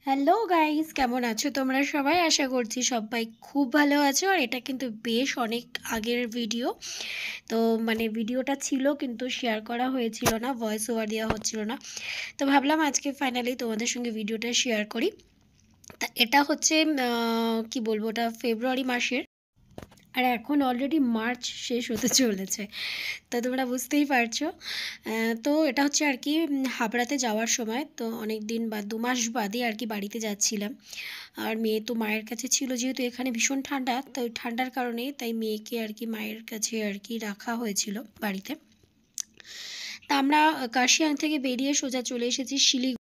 Hello guys, কেমন আছো তোমরা সবাই? আশা করছি সবাই খুব ভালো আছো। আর এটা কিন্তু বেশ অনেক আগের ভিডিও। তো ভিডিওটা ছিল কিন্তু শেয়ার করা হয়েছিল না, ভয়েস ওভার দেওয়া হচ্ছিল না। তো ভাবলাম আজকে ফাইনালি তোমাদের সঙ্গে ভিডিওটা শেয়ার করি। তা এটা হচ্ছে কি বলবো, ওটা ফেব্রুয়ারি মাসের, আর এখন অলরেডি মার্চ শেষ হতে চলেছে। তো তোমরা বুঝতেই পারছো। তো এটা হচ্ছে আর কি হাবড়াতে যাওয়ার সময়, তো অনেক দিন বা 2 মাস বাদে আর কি বাড়িতে যাচ্ছিলাম। আর মেয়ে তো মায়ের কাছে ছিল, যেহেতু এখানে ভীষণ ঠান্ডা, তো ঠান্ডার কারণে তাই মেয়েকে আর কি মায়ের কাছে আর কি রাখা হয়েছিল বাড়িতে। তা আমরা কাশিয়াং থেকে বেরিয়ে সোজা চলে এসেছি শিলিগুড়ি।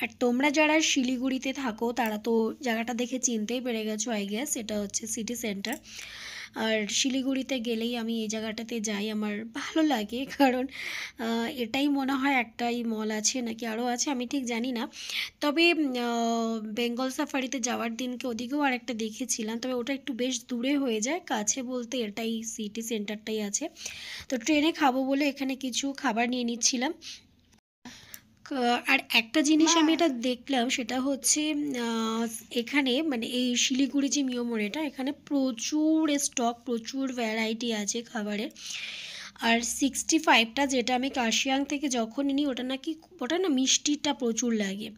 আর তোমরা যারা শিলিগুড়িতে থাকো তারা তো জায়গাটা দেখে চিনতেই পেরে গেছো, আই গেস এটা হচ্ছে সিটি সেন্টার। আর শিলিগুড়িতে গেলেই আমি এই জায়গাটাতে যাই, আমার ভালো লাগে, কারণ এটাই মনে হয় একটাই মল আছে, নাকি আরও আছে আমি ঠিক জানি না। তবে বেঙ্গল সাফারিতে যাওয়ার দিনকে ওদিকেও আর একটা দেখেছিলাম, তবে ওটা একটু বেশ দূরে হয়ে যায়, কাছে বলতে এটাই সিটি সেন্টারটাই আছে। তো ট্রেনে খাবো বলে এখানে কিছু খাবার নিয়ে নিচ্ছিলাম। আর একটা জিনিস আমি এটা দেখলাম, সেটা হচ্ছে এখানে এই শিলিগুড়ি যে মিয়োমোড়েটা, এখানে প্রচুর স্টক, প্রচুর ভ্যারাইটি আছে খাবারের। আর 65টা যেটা আমি কাশিয়াং থেকে যখন নিই, ওটা না মিষ্টিটা প্রচুর লাগে।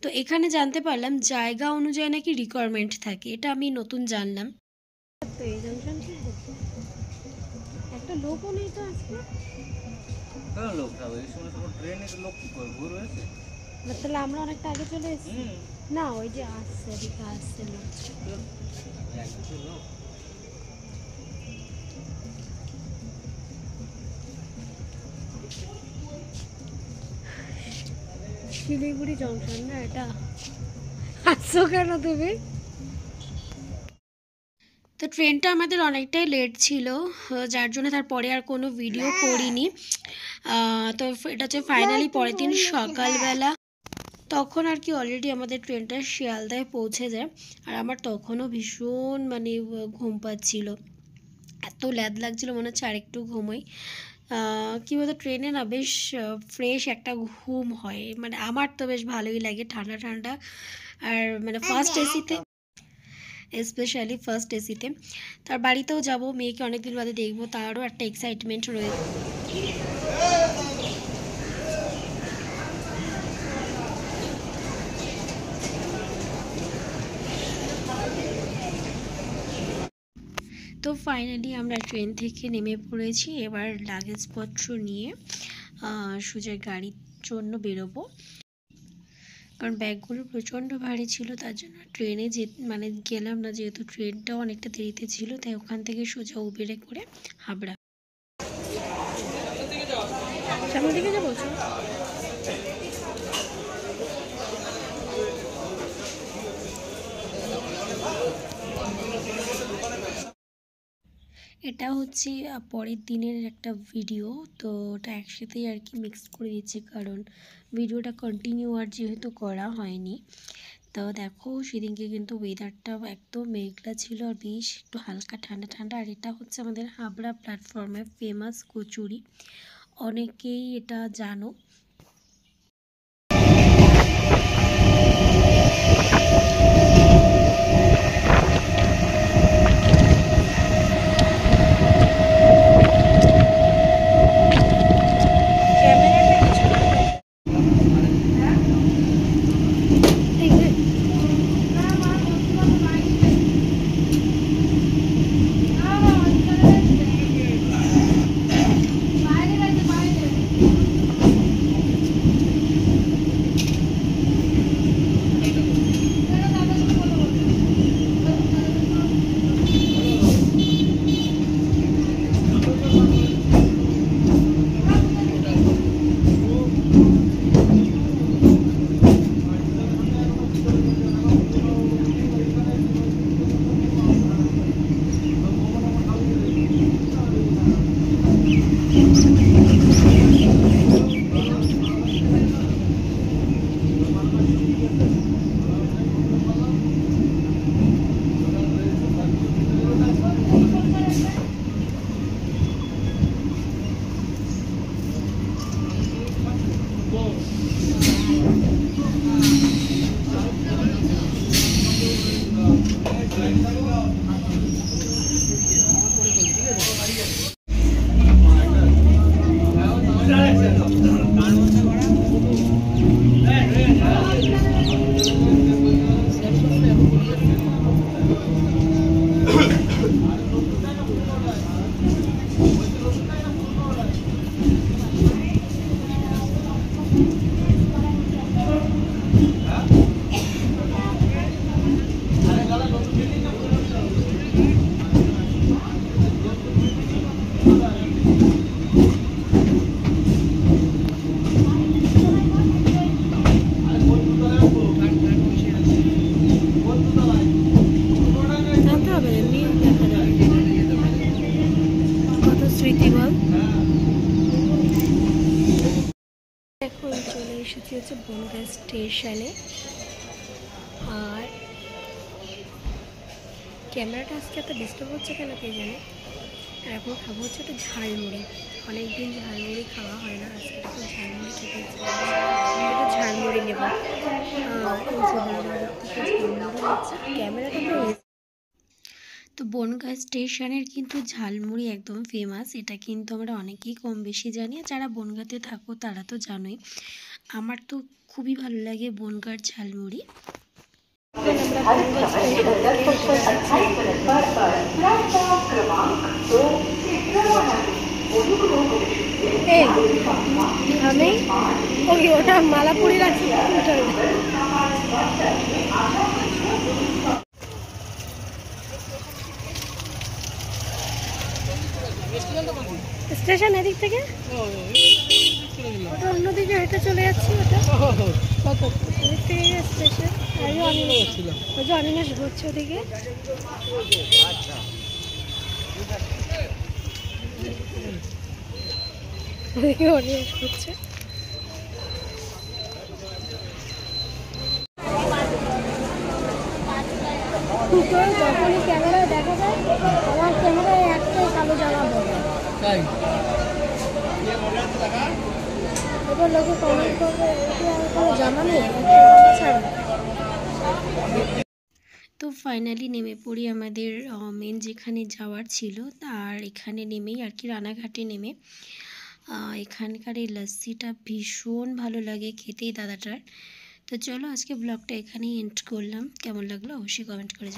তো এখানে জানতে পারলাম জায়গা অনুযায়ী নাকি রিকোয়ারমেন্ট থাকে, এটা আমি নতুন জানলাম। তো এই জাংশন একটা লোকও নেই তো আজকে। লোক থাকবে এই সময় সময় ট্রেনে লোক কি করে ভোর হয়েছে, তাহলে আমরা অনেকটা আগে চলে এসেছি। না, ওই যে আসছে, এদিকে আসছে লোক। শিলিগুড়ি জংশন না এটা? আসছো কেন তুমি? তো ট্রেনটা আমাদের অনেকটাই লেট ছিল, যার জন্য তারপরে আর কোনো ভিডিও করিনি। তো এটা হচ্ছে ফাইনালি পরের দিন সকালবেলা, তখন আর কি অলরেডি আমাদের ট্রেনটা শিয়ালদায় পৌঁছে যায়। আর আমার তখনও ভীষণ ঘুম পাচ্ছিল, এত ল্যাদ লাগছিল, মনে হচ্ছে আরেকটু ঘুমোই। কী বলতো, ট্রেনে না বেশ ফ্রেশ একটা ঘুম হয়, আমার তো বেশ ভালোই লাগে ঠান্ডা ঠান্ডা। আর ফার্স্ট এসিতে, স্পেশালি ফার্স্ট এসিতে। তার বাড়িতেও যাব, মেয়েকে অনেকদিন বাদে দেখবো, তারও একটা এক্সাইটমেন্ট রয়েছে। তো ফাইনালি আমরা ট্রেন থেকে নেমে পড়েছি, এবার লাগেজপত্র নিয়ে সোজা গাড়ির জন্য বেরোবো, কারণ ব্যাগগুলো প্রচণ্ড ভারী ছিল, তার জন্য ট্রেনে গেলাম না, যেহেতু ট্রেনটাও অনেকটা দেরিতে ছিল, তাই ওখান থেকে সোজা উবেরে করে হাবড়া। সামনের দিকে যাবো। এটা হচ্ছে পরের দিনের একটা ভিডিও, তো ওটা একসাথেই আর কি মিক্স করে দিচ্ছি, কারণ ভিডিওটা কন্টিনিউ আর যেহেতু করা হয়নি। তো দেখো সেদিনকে কিন্তু ওয়েদারটা একদম মেঘলা ছিল, আর বেশ একটু হালকা ঠান্ডা ঠান্ডা। আর এটা হচ্ছে আমাদের হাবড়া প্ল্যাটফর্মের ফেমাস কচুরি, অনেকেই এটা জানো। জানতে হবে, এমনি দেখা যাবে কত স্মৃতি বল। এখন চলে এসেছি হচ্ছে বনগাঁ স্টেশনে। আর ক্যামেরাটা আজকে এত ডিস্টার্ব হচ্ছে কেন কে জানে। আর এখন খাবো হচ্ছে একটা ঝালমুড়ি। অনেকদিন ঝালমুড়ি খাওয়া হয় না, আজকে একটু ঝালমুড়ি খেতে ইচ্ছে করছে। একটু ঝালমুড়ি নেব। এই যে বাজার থেকে ঝালমুড়ি নিচ্ছি, ক্যামেরাটা পুরো। তো বনগাঁ স্টেশনের কিন্তু ঝালমুড়ি একদম ফেমাস, এটা কিন্তু আমরা অনেকেই কম বেশি জানি। আর যারা বনগাঁতে থাকো তারা তো জানোই। আমার তো খুবই ভালো লাগে বনগাঁর ঝালমুড়ি। আমি ওকে ওটা মালাপুরি রাখছি। স্টেশন এদিক থেকে ওটা অন্যদিকে হেঁটে চলে যাচ্ছি। ওটা এদিক থেকে স্টেশন। ওই যে অনিমেষ ঘুরছে ওদিকে। ওদিকে অনিমেষ ঘুরছে। যখনই ক্যামেরায় দেখা যায় আমার ক্যামেরায় একটাই কালো জামা পড়ে। এবার লোকে কমেন্ট করবে কালো জামা নেই। তো ফাইনালি নেমে পড়ি আমাদের মেন যেখানে যাওয়ার ছিল। আর এখানে নেমেই আর কি রানাঘাটে নেমে এখানকার এই লস্যিটা ভীষণ ভালো লাগে খেতেই দাদাটার। তো চলো আজকে ব্লগটা এখানেই এন্ড করলাম। কেমন লাগলো অবশ্যই কমেন্ট করে